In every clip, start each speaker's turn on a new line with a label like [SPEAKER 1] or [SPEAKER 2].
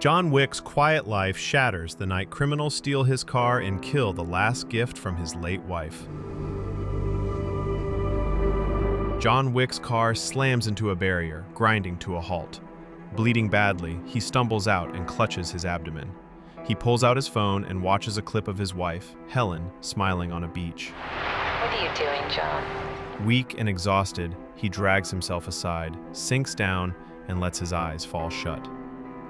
[SPEAKER 1] John Wick's quiet life shatters the night criminals steal his car and kill the last gift from his late wife. John Wick's car slams into a barrier, grinding to a halt. Bleeding badly, he stumbles out and clutches his abdomen. He pulls out his phone and watches a clip of his wife, Helen, smiling on a beach.
[SPEAKER 2] What are you doing, John?
[SPEAKER 1] Weak and exhausted, he drags himself aside, sinks down, and lets his eyes fall shut.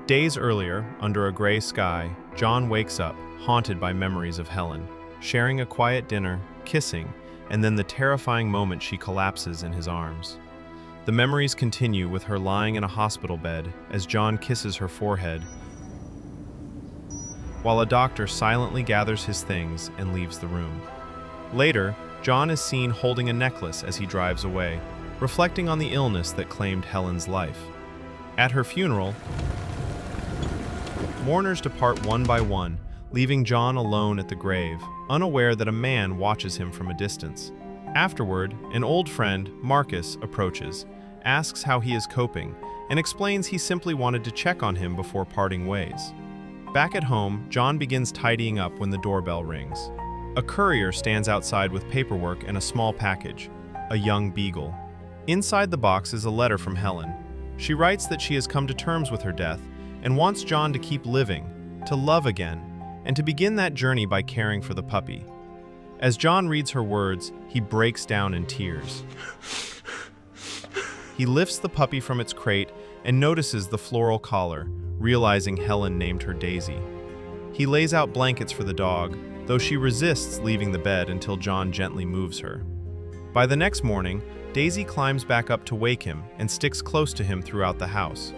[SPEAKER 1] Days earlier, under a gray sky, John wakes up, haunted by memories of Helen, sharing a quiet dinner, kissing, and then the terrifying moment she collapses in his arms. The memories continue with her lying in a hospital bed as John kisses her forehead, while a doctor silently gathers his things and leaves the room. Later, John is seen holding a necklace as he drives away, reflecting on the illness that claimed Helen's life. At her funeral, mourners depart one by one, leaving John alone at the grave, unaware that a man watches him from a distance. Afterward, an old friend, Marcus, approaches, asks how he is coping, and explains he simply wanted to check on him before parting ways. Back at home, John begins tidying up when the doorbell rings. A courier stands outside with paperwork and a small package, a young beagle. Inside the box is a letter from Helen. She writes that she has come to terms with her death and wants John to keep living, to love again, and to begin that journey by caring for the puppy. As John reads her words, he breaks down in tears. He lifts the puppy from its crate and notices the floral collar, realizing Helen named her Daisy. He lays out blankets for the dog, though she resists leaving the bed until John gently moves her. By the next morning, Daisy climbs back up to wake him and sticks close to him throughout the house.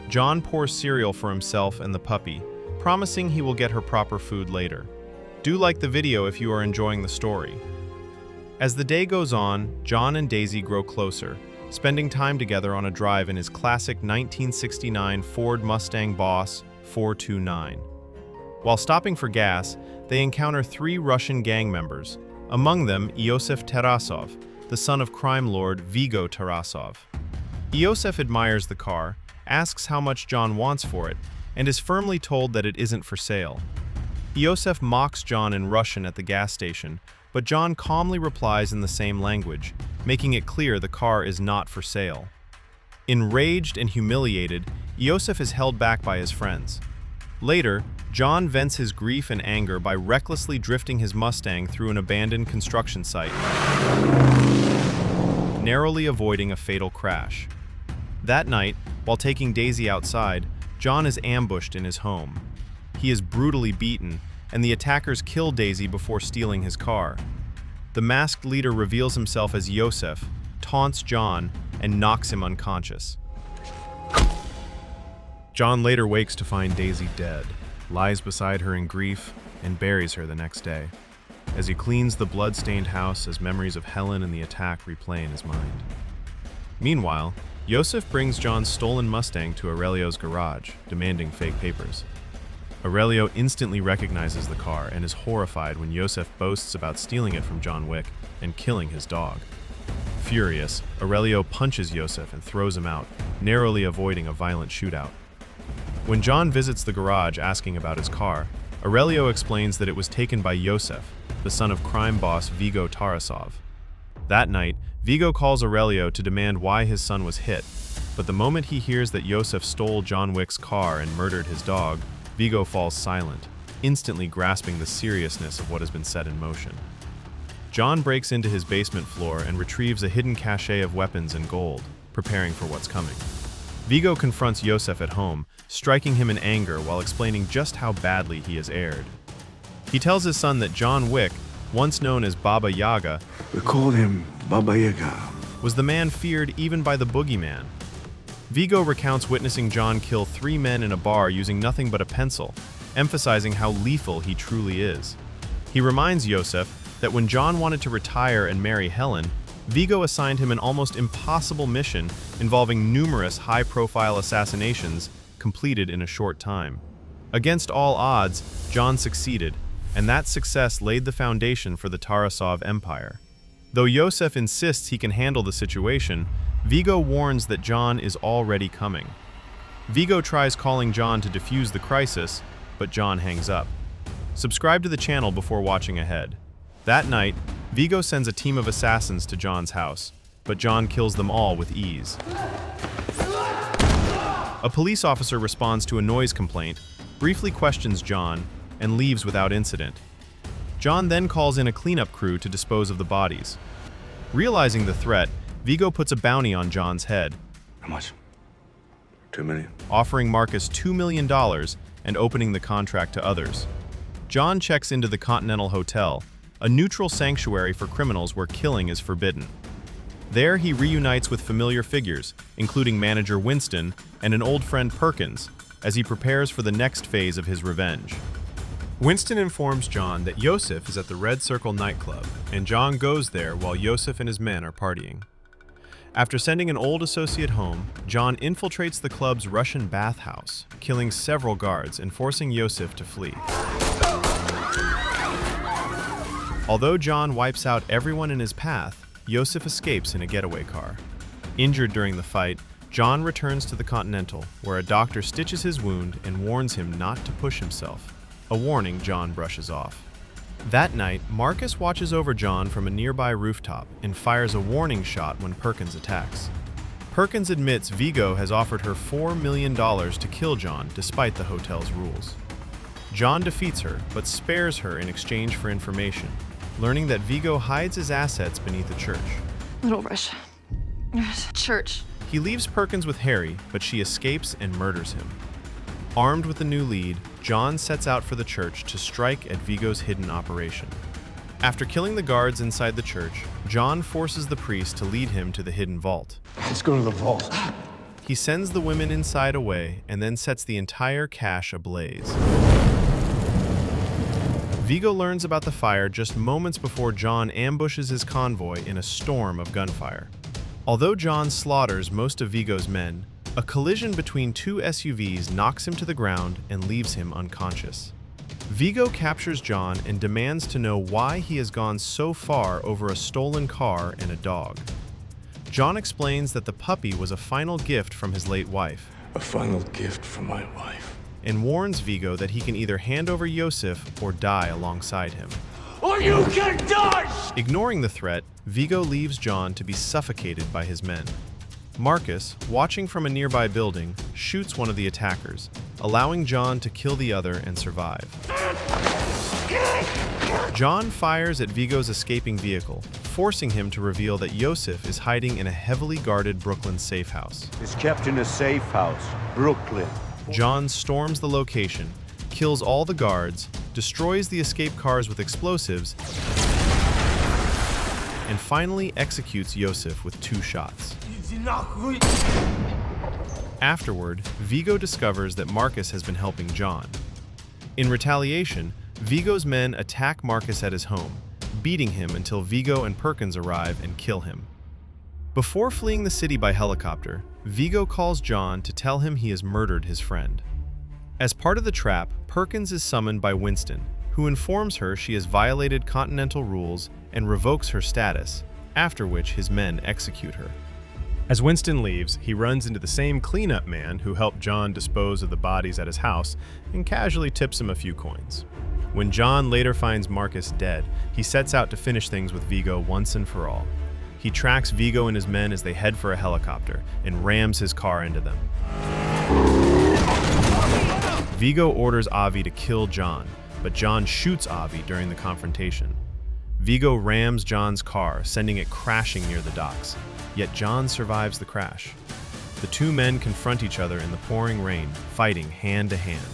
[SPEAKER 1] John pours cereal for himself and the puppy, promising he will get her proper food later. Do like the video if you are enjoying the story. As the day goes on, John and Daisy grow closer, spending time together on a drive in his classic 1969 Ford Mustang Boss 429. While stopping for gas, they encounter 3 Russian gang members, among them Iosif Tarasov, the son of crime lord Vigo Tarasov. Iosif admires the car, asks how much John wants for it, and is firmly told that it isn't for sale. Iosif mocks John in Russian at the gas station, but John calmly replies in the same language, making it clear the car is not for sale. Enraged and humiliated, Iosif is held back by his friends. Later, John vents his grief and anger by recklessly drifting his Mustang through an abandoned construction site, narrowly avoiding a fatal crash. That night, while taking Daisy outside, John is ambushed in his home. He is brutally beaten, and the attackers kill Daisy before stealing his car. The masked leader reveals himself as Iosif, taunts John, and knocks him unconscious. John later wakes to find Daisy dead, lies beside her in grief, and buries her the next day, as he cleans the blood-stained house as memories of Helen and the attack replay in his mind. Meanwhile, Iosif brings John's stolen Mustang to Aurelio's garage, demanding fake papers. Aurelio instantly recognizes the car and is horrified when Iosif boasts about stealing it from John Wick and killing his dog. Furious, Aurelio punches Iosif and throws him out, narrowly avoiding a violent shootout. When John visits the garage asking about his car, Aurelio explains that it was taken by Iosif, the son of crime boss Vigo Tarasov. That night, Vigo calls Aurelio to demand why his son was hit, but the moment he hears that Iosif stole John Wick's car and murdered his dog, Vigo falls silent, instantly grasping the seriousness of what has been set in motion. John breaks into his basement floor and retrieves a hidden cache of weapons and gold, preparing for what's coming. Vigo confronts Iosif at home, striking him in anger while explaining just how badly he has erred. He tells his son that John Wick, once known as Baba Yaga,
[SPEAKER 3] we called him Baba Yaga,
[SPEAKER 1] was the man feared even by the boogeyman. Vigo recounts witnessing John kill 3 men in a bar using nothing but a pencil, emphasizing how lethal he truly is. He reminds Iosif that when John wanted to retire and marry Helen, Vigo assigned him an almost impossible mission involving numerous high-profile assassinations completed in a short time. Against all odds, John succeeded, and that success laid the foundation for the Tarasov Empire. Though Iosif insists he can handle the situation, Vigo warns that John is already coming. Vigo tries calling John to defuse the crisis, but John hangs up. Subscribe to the channel before watching ahead. That night, Vigo sends a team of assassins to John's house, but John kills them all with ease. A police officer responds to a noise complaint, briefly questions John, and leaves without incident. John then calls in a cleanup crew to dispose of the bodies. Realizing the threat, Vigo puts a bounty on John's head.
[SPEAKER 3] How much? 2 million.
[SPEAKER 1] Offering Marcus $2 million and opening the contract to others. John checks into the Continental Hotel, a neutral sanctuary for criminals where killing is forbidden. There, he reunites with familiar figures, including manager Winston and an old friend Perkins, as he prepares for the next phase of his revenge. Winston informs John that Yosef is at the Red Circle nightclub, and John goes there while Yosef and his men are partying. After sending an old associate home, John infiltrates the club's Russian bathhouse, killing several guards and forcing Yosef to flee. Although John wipes out everyone in his path, Yosef escapes in a getaway car. Injured during the fight, John returns to the Continental, where a doctor stitches his wound and warns him not to push himself, a warning John brushes off. That night, Marcus watches over John from a nearby rooftop and fires a warning shot when Perkins attacks. Perkins admits Vigo has offered her $4 million to kill John despite the hotel's rules. John defeats her, but spares her in exchange for information, learning that Vigo hides his assets beneath a church.
[SPEAKER 4] Little Rush. Church.
[SPEAKER 1] He leaves Perkins with Harry, but she escapes and murders him. Armed with a new lead, John sets out for the church to strike at Vigo's hidden operation. After killing the guards inside the church, John forces the priest to lead him to the hidden vault.
[SPEAKER 3] Let's go to the vault.
[SPEAKER 1] He sends the women inside away and then sets the entire cache ablaze. Vigo learns about the fire just moments before John ambushes his convoy in a storm of gunfire. Although John slaughters most of Vigo's men, a collision between two SUVs knocks him to the ground and leaves him unconscious. Vigo captures John and demands to know why he has gone so far over a stolen car and a dog. John explains that the puppy was a final gift from his late wife.
[SPEAKER 3] A final gift from my wife.
[SPEAKER 1] And warns Vigo that he can either hand over Yosef or die alongside him.
[SPEAKER 3] Or you can die!
[SPEAKER 1] Ignoring the threat, Vigo leaves John to be suffocated by his men. Marcus, watching from a nearby building, shoots one of the attackers, allowing John to kill the other and survive. John fires at Vigo's escaping vehicle, forcing him to reveal that Yosef is hiding in a heavily guarded Brooklyn safe house.
[SPEAKER 5] It's kept in a safe house, Brooklyn.
[SPEAKER 1] John storms the location, kills all the guards, destroys the escape cars with explosives, and finally executes Yosef with 2 shots. Afterward, Vigo discovers that Marcus has been helping John. In retaliation, Vigo's men attack Marcus at his home, beating him until Vigo and Perkins arrive and kill him. Before fleeing the city by helicopter, Vigo calls John to tell him he has murdered his friend. As part of the trap, Perkins is summoned by Winston, who informs her she has violated Continental rules and revokes her status, after which his men execute her. As Winston leaves, he runs into the same cleanup man who helped John dispose of the bodies at his house and casually tips him a few coins. When John later finds Marcus dead, he sets out to finish things with Vigo once and for all. He tracks Vigo and his men as they head for a helicopter and rams his car into them. Vigo orders Avi to kill John, but John shoots Avi during the confrontation. Vigo rams John's car, sending it crashing near the docks, yet John survives the crash. The 2 men confront each other in the pouring rain, fighting hand to hand.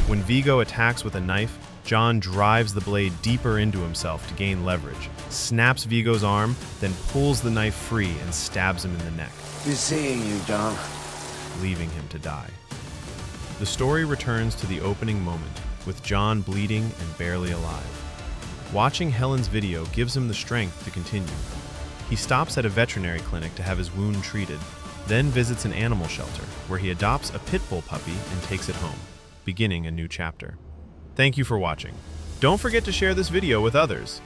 [SPEAKER 1] When Vigo attacks with a knife, John drives the blade deeper into himself to gain leverage, snaps Vigo's arm, then pulls the knife free and stabs him in the neck.
[SPEAKER 5] Good seeing you, John.
[SPEAKER 1] Leaving him to die. The story returns to the opening moment, with John bleeding and barely alive. Watching Helen's video gives him the strength to continue. He stops at a veterinary clinic to have his wound treated, then visits an animal shelter, where he adopts a pit bull puppy and takes it home, beginning a new chapter. Thank you for watching. Don't forget to share this video with others.